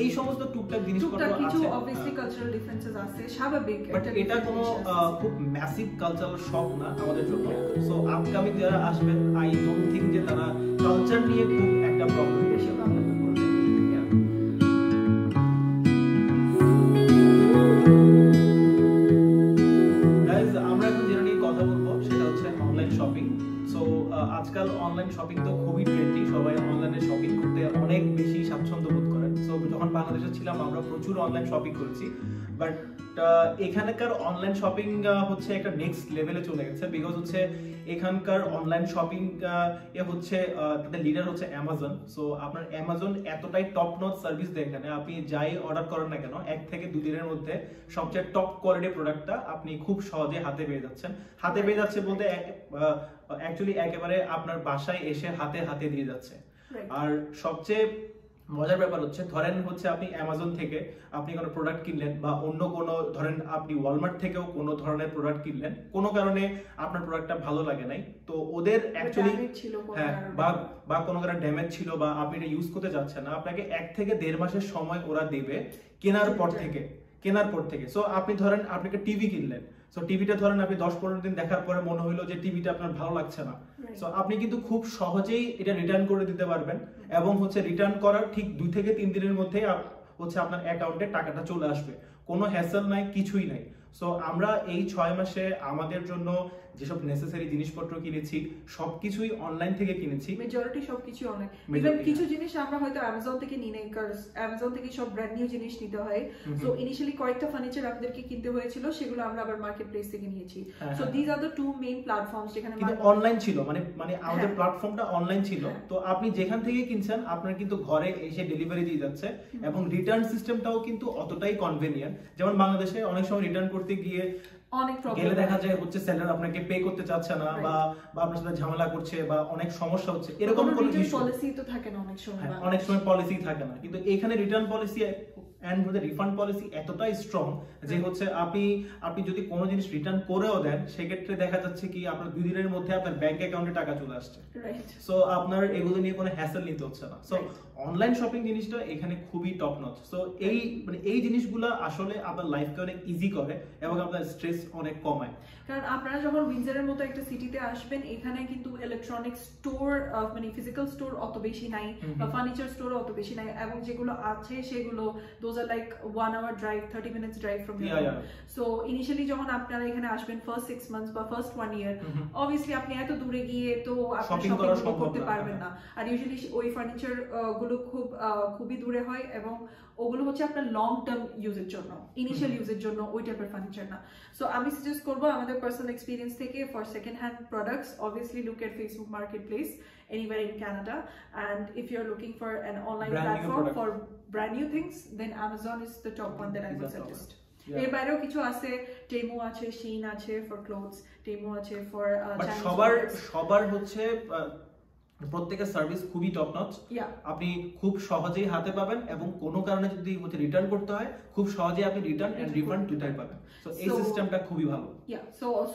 এই সমস্ত টুকটাক জিনিসপত্র আছে, কিছু obviously cultural differences আছে, স্বাভাবিক। বাট এটা কোনো খুব ম্যাসিভ কালচারাল শক না আমাদের জন্য। সো আপকামিং যারা আসবেন, আই ডোন্ট থিংক যে তারা কালচার নিয়ে খুব একটা প্রবলেম বেশি হবে। আমরা এখন যেটা নিয়ে কথা বলবো সেটা হচ্ছে অনলাইন শপিং। সো আজকাল অনলাইন শপিং তো খুবই ট্রেন্ডি, সবাই অনলাইনে শপিং করতে অনেক বেশি স্বাচ্ছন্দ্য বোধ করেন। সো যখন বাংলাদেশে ছিলাম আমরা প্রচুর অনলাইন শপিং করেছি, বাট এখানকার অনলাইন শপিং হচ্ছে একটা নেক্সট লেভেলে চলে গেছে। বিকজ হচ্ছে এখানকার অনলাইন শপিং এ হচ্ছে তাদের লিডার হচ্ছে অ্যামাজন। সো আপনার অ্যামাজন এতটাই টপ নচ সার্ভিস দেয়, এখানে আপনি যাই অর্ডার করেন না কেন 1 থেকে 2 দিনের মধ্যে সবচেয়ে টপ কোয়ালিটির প্রোডাক্টটা আপনি খুব সহজে হাতে পেয়ে যাচ্ছেন। হাতে পেয়ে যাচ্ছে বলতে অ্যাকচুয়ালি একেবারে আপনার বাসায় এসে হাতে হাতে দিয়ে যাচ্ছে। আর সবচেয়ে মজার ব্যাপার হচ্ছে ধরেন হচ্ছে আপনি অ্যামাজন থেকে আপনি কোনো প্রোডাক্ট কিনলেন বা অন্য কোনো ধরেন আপনি ওয়ালমার্ট থেকেও কোনো ধরনের প্রোডাক্ট কিনলেন, কোনো কারণে আপনার প্রোডাক্টটা ভালো লাগে নাই, তো ওদের অ্যাকচুয়ালি হ্যাঁ বা কোনো কারণে ড্যামেজ ছিল বা আপনি এটা ইউজ করতে যাচ্ছেন না, আপনাকে 1 থেকে 1.5 মাসের সময় ওরা দেবে কেনার পর থেকে। সো আপনি ধরেন আপনি একটা টিভি কিনলেন, সো টিভিটা ধরেন আপনি 10-15 দিন দেখার পরে মনে হলো যে টিভিটা আপনার ভালো লাগছে না, সো আপনি কিন্তু খুব সহজেই এটা রিটার্ন করে দিতে পারবেন এবং হচ্ছে রিটার্ন করার ঠিক 2 থেকে 3 দিনের মধ্যেই হচ্ছে আপনার অ্যাকাউন্টে টাকাটা চলে আসবে। কোনো হ্যাসেল নাই, কিছুই নাই। সো আমরা এই 6 মাসে আমাদের জন্য যেসব নেসেসারি জিনিসপত্র কিনেছি সবকিছুই অনলাইন থেকে কিনেছি, মেজরিটি সবকিছু অনলাইন। ইভেন কিছু জিনিস আমরা হয়তো অ্যামাজন থেকে নিই নাই, কারণ অ্যামাজন থেকে সব ব্র্যান্ড নিউ জিনিস নিতে হয়। সো ইনিশিয়ালি কয়েকটা ফার্নিচার আপনাদেরকে কিনতে হয়েছিল, সেগুলো আমরা আবার মার্কেট প্লেস থেকে নিয়েছি। So this are the two main platforms যেখানে কিন্তু অনলাইন ছিল, মানে আমাদের প্ল্যাটফর্মটা অনলাইন ছিল। তো আপনি যেখান থেকে কিনছেন আপনার কিন্তু ঘরে এসে ডেলিভারি দিয়ে যাচ্ছে, এবং রিটার্ন সিস্টেমটাও কিন্তু অতটাই কনভেনিয়েন্ট। যেমন বাংলাদেশে অনেক সময় রিটার্ন করতে গিয়ে অনেক প্রবলেম দেখা যায়, হচ্ছে সেলার আপনাকে পে করতে চাচ্ছে না, বা আপনার সাথে ঝামেলা করছে, বা অনেক সমস্যা হচ্ছে, এরকম কোনো পলিসি তো থাকে না অনেক সময়। অনেক সময় পলিসি থাকে না, কিন্তু এখানে return policy and refund policy এতটাই স্ট্রং যে হচ্ছে আপনি যদি কোনো জিনিস রিটার্ন করেও দেন, সেক্ষেত্রে দেখা যাচ্ছে কি আপনার 2 দিনের মধ্যে আপনার ব্যাংক অ্যাকাউন্টে টাকা চলে আসছে। সো আপনার এগুলো নিয়ে কোনো হ্যাসেল নিতে হচ্ছে না। সো অনলাইন শপিং জিনিসটা এখানে খুবই টপ নচ। সো এই জিনিসগুলো আসলে আপনার লাইফকে অনেক ইজি করে এবং আপনার স্ট্রেস অনেক কমায়। কারণ আপনারা যখন উইন্ডসরের মতো একটা সিটিতে আসবেন, এখানে কিন্তু ইলেকট্রনিক স্টোর মানে ফিজিক্যাল স্টোর অত বেশি নাই, বা ফার্নিচার স্টোর অত বেশি নাই, এবং যেগুলো আছে সেগুলো those are like 1 hour drive, 30 minutes drive from your home. So initially যখন আপনারা এখানে আসবেন first 6 months বা first 1 year, obviously আপনি এত দূরে গিয়ে তো আপনি শপিং করতে পারবেন না। আর ইউজুয়ালি ওই ফার্নিচার গুলো খুবই দূরে হয়, এবং ওগুলো হচ্ছে আপনার লং টার্ম ইউজের জন্য, ইনিশিয়াল ইউজের জন্য ওই টাইপের ফার্নিচার না। সো আমি সাজেস্ট করবো আমাদের পার্সোনাল এক্সপিরিয়েন্স থেকে, for second hand products obviously look at Facebook Marketplace anywhere in Canada, and if you're looking for an online platform for brand new things, then Amazon is the top one that I would suggest. এর বাইরেও কিছু আছে, টেমু আছে, শিন আছে ফর ক্লোথস, টেমু আছে ফর সবার হচ্ছে প্রত্যেকের সার্ভিস খুবই টপ নচ। আপনি খুব সহজেই হাতে পাবেন, এবং কোনো কারণে যদি রিটার্ন করতে হয় খুব সহজেই আপনি রিটার্ন এন্ড রিফান্ড দুটাই পাবেন। সো এই সিস্টেমটা খুবই ভালো।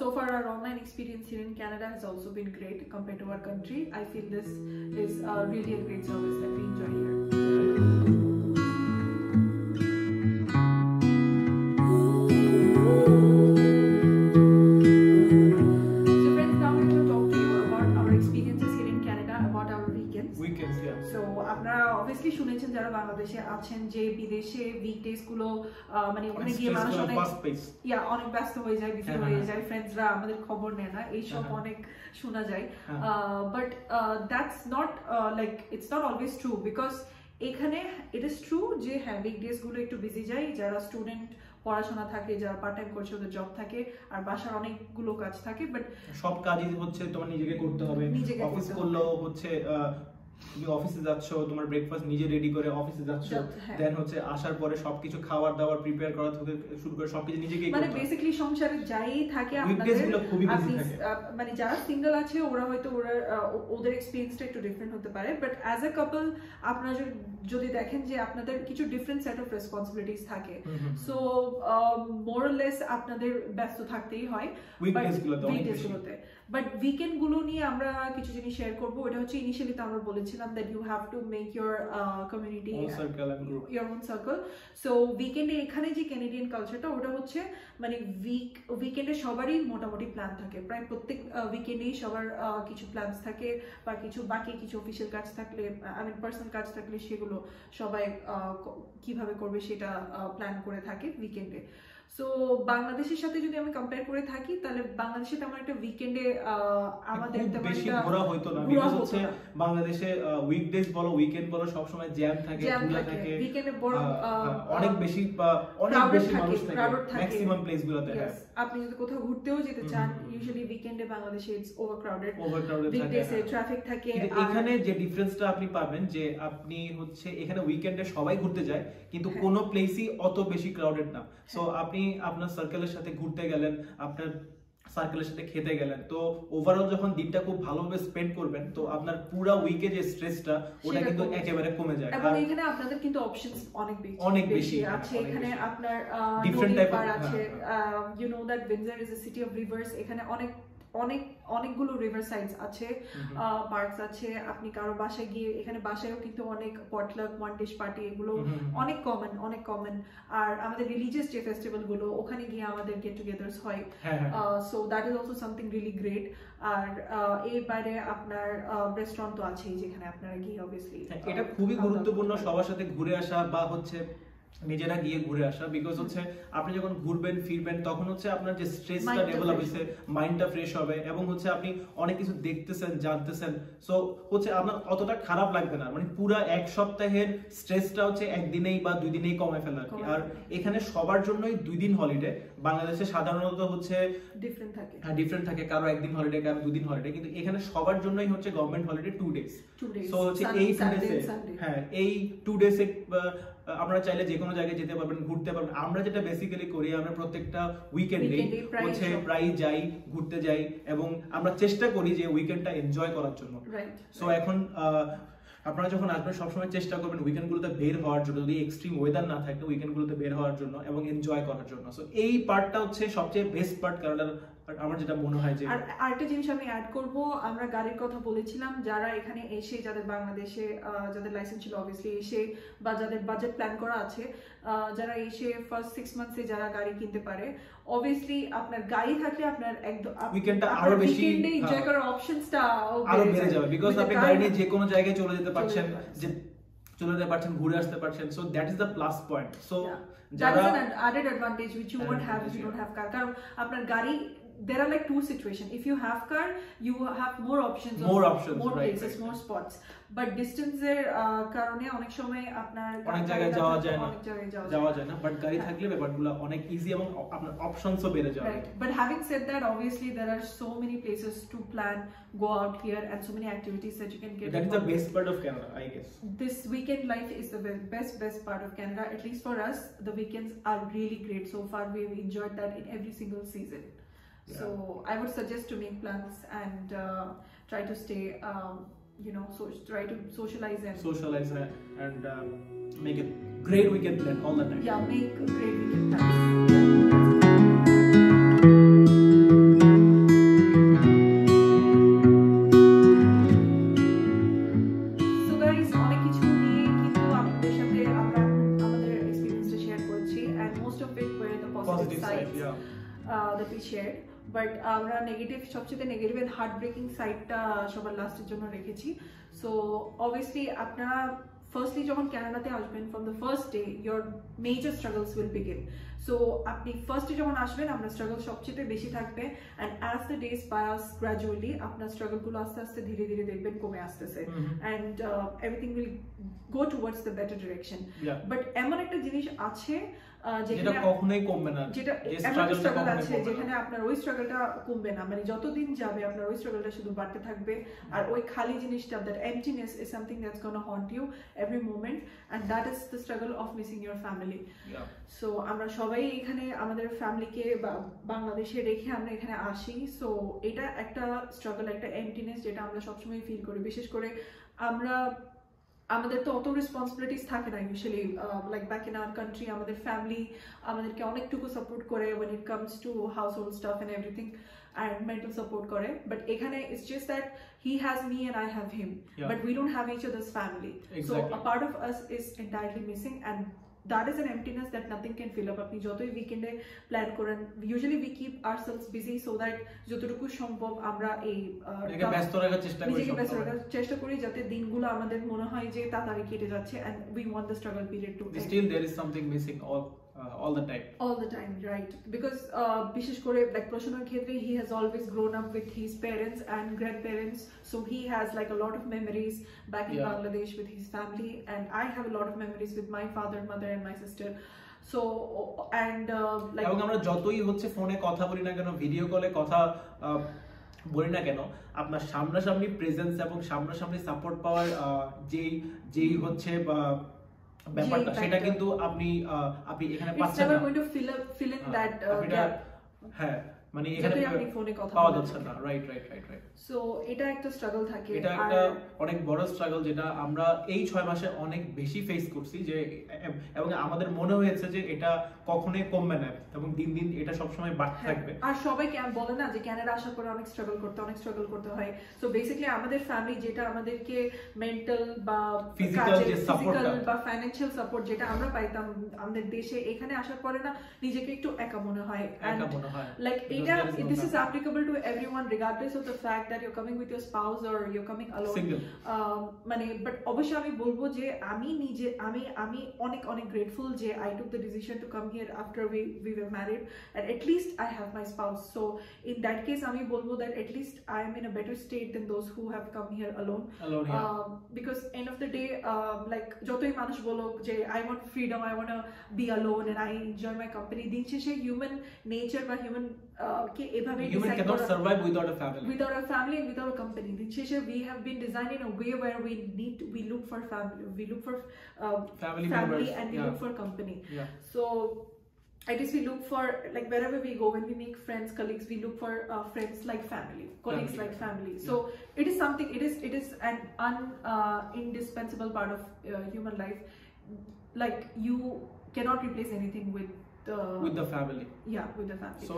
So far our online experience here in Canada has also been great compared to our country. I feel this is really a great service that we enjoy here. Obviously শুনেছেন যারা বাংলাদেশে আছেন যে বিদেশে উইকডেজ গুলো মানে ওখানে গিয়ে মানুষ অনেক ব্যস্ত হয়ে যায়, বিজি হয়ে যায়, ফ্রেন্ডসরা আমাদের খবর নেয় না, এইসব অনেক শোনা যায়। But that's not like it's not always true, because এখানে ইট ইজ ট্রু যে হ্যাঁ উইকডেজ গুলো একটু বিজি যায়, যারা স্টুডেন্ট পড়াশোনা থাকে, যারা পার্ট টাইম করছে ওদের জব থাকে, আর বাসার অনেকগুলো কাজ থাকে, বাট সব কাজই হচ্ছে তোমার নিজেকে করতে হবে। অফিস করলেও হচ্ছে তুমি অফিসে যাচ্ছ, তোমার ব্রেকফাস্ট নিজে রেডি করে অফিসে যাচ্ছ, দেন হচ্ছে আসার পরে সবকিছু খাবার দাবার প্রিপেয়ার করা থেকে শুরু করে সবকিছু নিজেকেই করতে হয়। মানে বেসিক্যালি সংসারে যাই থাকে আপনাদের মানে যারা সিঙ্গেল আছে ওরা হয়তো ওদের এক্সপেরিয়েন্সটা একটু ডিফারেন্ট হতে পারে, বাট অ্যাজ আ কাপল আপনারা যদি দেখেন যে আপনাদের কিছু ডিফারেন্ট সেট অফ রেসপন্সিবিলিটিস থাকে, সো মোর অর লেস আপনাদের ব্যস্ত থাকতেই হয় উইকডেজগুলোতে। বাট উইকেন্ড গুলো নিয়ে আমরা কিছু জিনিস শেয়ার করবো। এটা হচ্ছে ইনিশিয়ালি তো আমরা বলেছিলাম that you have to make your community your own circle. So weekend এ এখানে যে ক্যানাডিয়ান কালচারটা ওটা হচ্ছে মানে উইকেন্ডে সবারই মোটামুটি প্ল্যান থাকে, প্রায় প্রত্যেক উইকেন্ডেই সবার কিছু প্ল্যানস থাকে, বা বাকি কিছু অফিসিয়াল কাজ থাকলে, পার্সোনাল কাজ থাকলে সেগুলো সবাই কিভাবে করবে সেটা প্ল্যান করে থাকে উইকেন্ডে। সো বাংলাদেশের সাথে যদি আমি কম্পেয়ার করে থাকি, তাহলে বাংলাদেশে তেমন একটা উইকেন্ডে আমাদের তেমন বেশি ঘোরা হয়তো না, বিকজ হচ্ছে বাংলাদেশে উইকডেজ বলো উইকেন্ড বলো সব সময় জ্যাম থাকে, খোলা থাকে, উইকেন্ডে বড় অনেক বেশি মানুষ থাকে ম্যাক্সিমাম প্লেসগুলোতে। আপনি যদি কোথাও ঘুরতেও যেতে চান, ইউজুয়ালি উইকেন্ডে বাংলাদেশে ইটস ওভারক্রাউডেড থাকে, ট্রাফিক থাকে। এখানে যে ডিফারেন্সটা আপনি পাবেন যে আপনি হচ্ছে এখানে উইকেন্ডে সবাই ঘুরতে যায়, কিন্তু কোনো প্লেসই অত বেশি ক্রাউডেড না। সো আপনি আপনার সার্কেলের সাথে ঘুরতে গেলেন, আপনার সার্কেলের সাথে খেতে গেলেন, তো ওভারঅল যখন দিনটা খুব ভালোভাবে স্পেন্ড করবেন, তো আপনার পুরো উইকে যে স্ট্রেসটা ওটা কিন্তু একেবারে কমে যায়। এবং এখানে আপনাদের কিন্তু অপশনস অনেক বেশি আছে। এখানে আপনার ডিফারেন্ট টাইপের আছে, you know that Windsor is a city of rivers. এখানে অনেকগুলো রিভার সাইডস আছে, পার্কস আছে। আপনি কারো বাসায় গিয়ে, এখানে বাসায়ও কিন্তু অনেক পটলাক, ওয়ান ডিশ পার্টি, এগুলো অনেক কমন। আর আমাদের রিলিজিয়াস যে ফেস্টিভ্যাল গুলো, ওখানে গিয়ে আমাদের গেট টুগেদার্স হয়। So that is also something really great. আর এর বাইরে আপনার রেস্টুরেন্ট তো আছেই, যেখানে আপনারা গিয়ে অবভিয়াসলি এটা খুবই গুরুত্বপূর্ণ সবার সাথে ঘুরে আসা, বা হচ্ছে নিজেরা গিয়ে ঘুরে আসা, বিকজ হচ্ছে আপনি যখন ঘুরবেন ফিরবেন তখন হচ্ছে আপনার যে স্ট্রেসটা ডেভেলপ হয়েছে, মাইন্ডটা ফ্রেশ হবে এবং হচ্ছে আপনি অনেক কিছু দেখতেছেন জানতেছেন, সো হচ্ছে আপনার অতটা খারাপ লাগবে না, মানে পুরো এক সপ্তাহের স্ট্রেসটা হচ্ছে একদিনেই বা 2 দিনেই কমে ফেলা আর কি। আর এখানে সবার জন্যই 2 দিন হলিডে, বাংলাদেশে সাধারণত হচ্ছে ডিফারেন্ট থাকে, কারো 1 দিন হলিডে, কারো 2 দিন হলিডে, কিন্তু এখানে সবার জন্যই হচ্ছে গভর্নমেন্ট হলিডে 2 ডেজ। সো হচ্ছে এই 2 ডেজে, হ্যাঁ এই 2 ডেজে আপনারা চাইলে যে কোনো জায়গায় যেতে পারবেন, ঘুরতে পারবেন। আমরা যেটা বেসিক্যালি করি, আমরা প্রত্যেকটা উইকেন্ডে হচ্ছে প্রায় যাই, ঘুরতে যাই এবং আমরা চেষ্টা করি যে উইকেন্ডটা এনজয় করার জন্য। সো এখন আপনারা যখন আসবেন সবসময় চেষ্টা করবেন উইকেন্ডগুলোতে বের হওয়ার জন্য, যদি এক্সট্রিম ওয়েদার না থাকে উইকেন্ডগুলোতে বের হওয়ার জন্য এবং এনজয় করার জন্য। সো এই পার্টটা হচ্ছে সবচেয়ে বেস্ট পার্ট কানাডার, আমার যেটা মনে হয়। যে আরেকটা জিনিস আমি অ্যাড করব, আমরা গাড়ির কথা বলেছিলাম, যারা এখানে এসে যাদের বাংলাদেশে যাদের লাইসেন্স ছিল অবভিয়াসলি এসে, বা যাদের বাজেট প্ল্যান করা আছে, যারা এসে ফার্স্ট 6 মান্থসে যারা গাড়ি কিনতে পারে, অবভিয়াসলি আপনার গাড়ি থাকলে আপনার একদম উইকেন্ডটা আরো বেশি এনজয় করার অপশনসটা আরো বেড়ে যাবে, বিকজ আপনি গাড়ি নিয়ে যে কোনো জায়গায় চলে যেতে পারছেন, ঘুরে আসতে পারছেন। So that is the plus point. So that is an added advantage which you won't have if you don't have car. কারণ আপনার গাড়ি, there are like 2 situations. If you have car, you have more options, more places, more spots. But distance এর কারণে অনেক সময় আপনার অনেক জায়গায় যাওয়া যায় না, বাট গাড়ি থাকলে ব্যাপারগুলো অনেক ইজি এবং আপনার অপশনসও বেড়ে যায়। But having said that, obviously there are so many places to plan, go out here, and so many activities that you can get. That is the best part of Canada, I guess. This weekend life is the best part of Canada. At least for us, the weekends are really great so far. We've enjoyed that in every single season. Yeah. So I would suggest to make plans and try to stay, try to socialize and make a great weekend plan all the time. Yeah, make a great weekend plans. So guys, অনেক কিছু নিয়ে কিন্তু আপনাদের সাথে আমরা আমাদের এক্সপেরিয়েন্সটা শেয়ার করেছি, and most of it were the positive sides that we shared. But আমরা সবচেয়ে নেগেটিভ এন্ড হার্ট ব্রেকিং সাইডটা সবার লাস্টের জন্য রেখেছি। সো অবভিয়াসলি আপনারা ফার্স্টলি যখন কানাডাতে আসবেন, from the first day your major struggles will begin. So আপনি ফার্স্টে যখন আসবেন আপনার স্ট্রাগল সবচেয়ে বেশি থাকবে, and as the days pass gradually আপনার স্ট্রাগলগুলো আস্তে আস্তে ধীরে ধীরে দেখবেন কমে আসতেছে, and everything will go towards the better direction. But এমন একটা জিনিস আছে যেটা কখনোই কমবে না, যেটা স্ট্রাগল আছে যেখানে আপনার ওই স্ট্রাগলটা কমবে না, মানে যতদিন যাবে আপনার ওই স্ট্রাগলটা শুধু বাড়তে থাকবে, আর ওই খালি জিনিসটা, that emptiness is something that's gonna haunt you every moment, and that is the struggle of missing your family. So আমরা সবাই এখানে আমাদের ফ্যামিলিকে বাংলাদেশে রেখে আমরা এখানে আসি। সো এটা একটা স্ট্রাগল, একটা এম্পটিনেস যেটা আমরা সবসময় ফিল করি, বিশেষ করে আমাদের তো অত রেসপন্সিবিলিটিস থাকে না usually, like back in our country আমাদের ফ্যামিলি আমাদেরকে অনেকটুকু সাপোর্ট করে when it comes to household stuff and everything, and mental support করে, but এখানে it's just that he has me and I have him, but we don't have each other's family. So a part of us is entirely missing, and that is an emptiness that nothing can fill up. আপনি যতই উইকেন্ডে প্ল্যান করেন, usually we keep ourselves busy so that যতটুকু সম্ভব আমরা এই নিজেকে ব্যস্ত রাখার চেষ্টা করি যাতে দিনগুলো আমাদের মনে হয় যে তাড়াতাড়ি কেটে যাচ্ছে, and we want the struggle period to end. Still there is something missing all the time, right? Because bishesh kore like Prashana's khetre, he has always grown up with his parents and grandparents, so he has like a lot of memories back in Bangladesh with his family, and I have a lot of memories with my father, mother and my sister. So and like এবং আমরা যতই হচ্ছে ফোনে কথা বলি না কেন, ভিডিও কলে কথা বলি না কেন, আপনার সামনাসামনি প্রেজেন্স এবং সামনাসামনি সাপোর্ট পাওয়ার যেই হচ্ছে ব্যাপারটা, সেটা কিন্তু আপনি এখানে পাচ্ছেন না। fill in that gap. হ্যাঁ, মানে এখানে পাওয়া যাচ্ছে না। রাইট। সো এটা একটা স্ট্রাগল থাকে, এটা একটা অনেক বড় স্ট্রাগল যেটা আমরা এই 6 মাসে অনেক বেশি ফেস করছি, যে এবং আমাদের মনে হয়েছে যে এটা কখনোই কমবে না এবং দিন দিন এটা সবসময় বাড়তে থাকবে। আর সবাই বলে না যে কানাডা আসার পরে অনেক স্ট্রাগল করতে হয়। সো বেসিক্যালি আমাদের ফ্যামিলি যেটা আমাদেরকে মেন্টাল বা ফিজিক্যাল বা ফাইন্যান্সিয়াল সাপোর্ট যেটা আমরা পাইতাম আমাদের দেশে, এখানে আসার পরে না নিজেকে একটু একা মনে হয়। লাইক এটা this is applicable to everyone regardless of the fact that you coming with your spouse or you coming alone. মানে বাট অবশ্যই আমি বলবো যে আমি নিজে আমি অনেক গ্রেটফুল যে I took the decision to come here after we were married, and at least I have my spouse. So in that case আমি বলবো that at least I am in a better state than those who have come here alone. Because end of the day like যতই মানুষ বলুক যে I want freedom, I want to be alone and I enjoy my company, দিন শেষে human nature বা human কে এভাবে human cannot survive without a family and without a company. দিন শেষে we have been designed in a way where we look for family, we look for family members, and we look for company. So at least we look for, like wherever we go, when we make friends, colleagues, we look for friends like family, colleagues like family. So it is something, it is an indispensable part of human life. Like you cannot replace anything with the family. With the family. So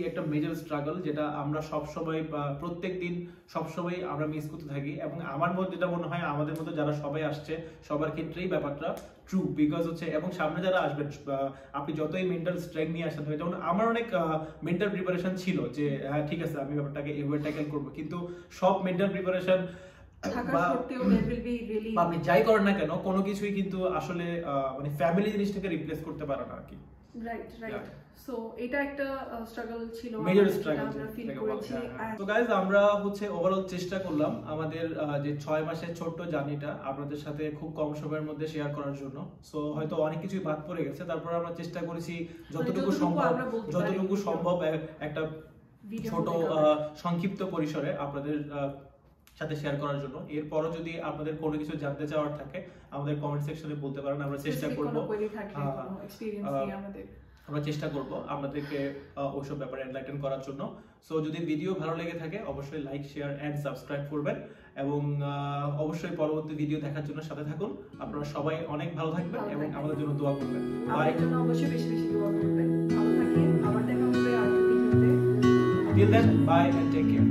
একটা মেজর স্ট্রাগল যেটা আমরা সব সময় প্রত্যেকদিন সব সময় আমরা মিস করতে থাকি, এবং আমার মধ্যে যেটা মনে হয় আমাদের মধ্যে যারা সবাই আসছে সবার ক্ষেত্রেই ব্যাপারটা ট্রু। বিকজ হচ্ছে এবং সামনে যারা আসবেন আপনি যতই মেন্টাল স্ট্রেংথ নিয়ে আসেন, যেমন আমার অনেক মেন্টাল প্রিপারেশন ছিল যে হ্যাঁ ঠিক আছে আমি ব্যাপারটাকে এভাবে ট্যাকেল করবো, কিন্তু সব মেন্টাল প্রিপারেশন আপনি যাই করেন না কেন কোনো কিছুই কিন্তু আসলে মানে ফ্যামিলি জিনিসটাকে রিপ্লেস করতে পারে না আর কি। রাইট সো এটা একটা স্ট্রাগল ছিল, মেজর স্ট্রাগল তো গাইস আমরা হচ্ছে ওভারঅল চেষ্টা করলাম আমাদের যে 6 মাসের ছোট্ট জার্নিটা আপনাদের সাথে খুব কম সময়ের মধ্যে শেয়ার করার জন্য। সো হয়তো অনেক কিছুই বাদ পড়ে গেছে, তারপর আমরা চেষ্টা করেছি যতটুকু সম্ভব একটা ছোট সংক্ষিপ্ত পরিসরে আপনাদের সাথে শেয়ার করার জন্য। এরপরও যদি আপনাদের কোনো কিছু জানতে চাওয়ার থাকে আমাদের কমেন্ট সেকশনে বলতে পারেন, আমরা চেষ্টা করব আপনাদেরকে ওইসব ব্যাপারে এনলাইটেন করার জন্য। সো যদি ভিডিও ভালো লেগে থাকে অবশ্যই লাইক, শেয়ার এন্ড সাবস্ক্রাইব করবেন, এবং অবশ্যই পরবর্তী ভিডিও দেখার জন্য সাথে থাকুন। আপনারা সবাই অনেক ভালো থাকবেন এবং আমাদের জন্য দোয়া করবেন। বাই, অবশ্যই বেশি বেশি দোয়া করবেন। ভালো থাকেন, আবার দেখা হবে আর একটা ভিডিওতে। Till then, bye and take care.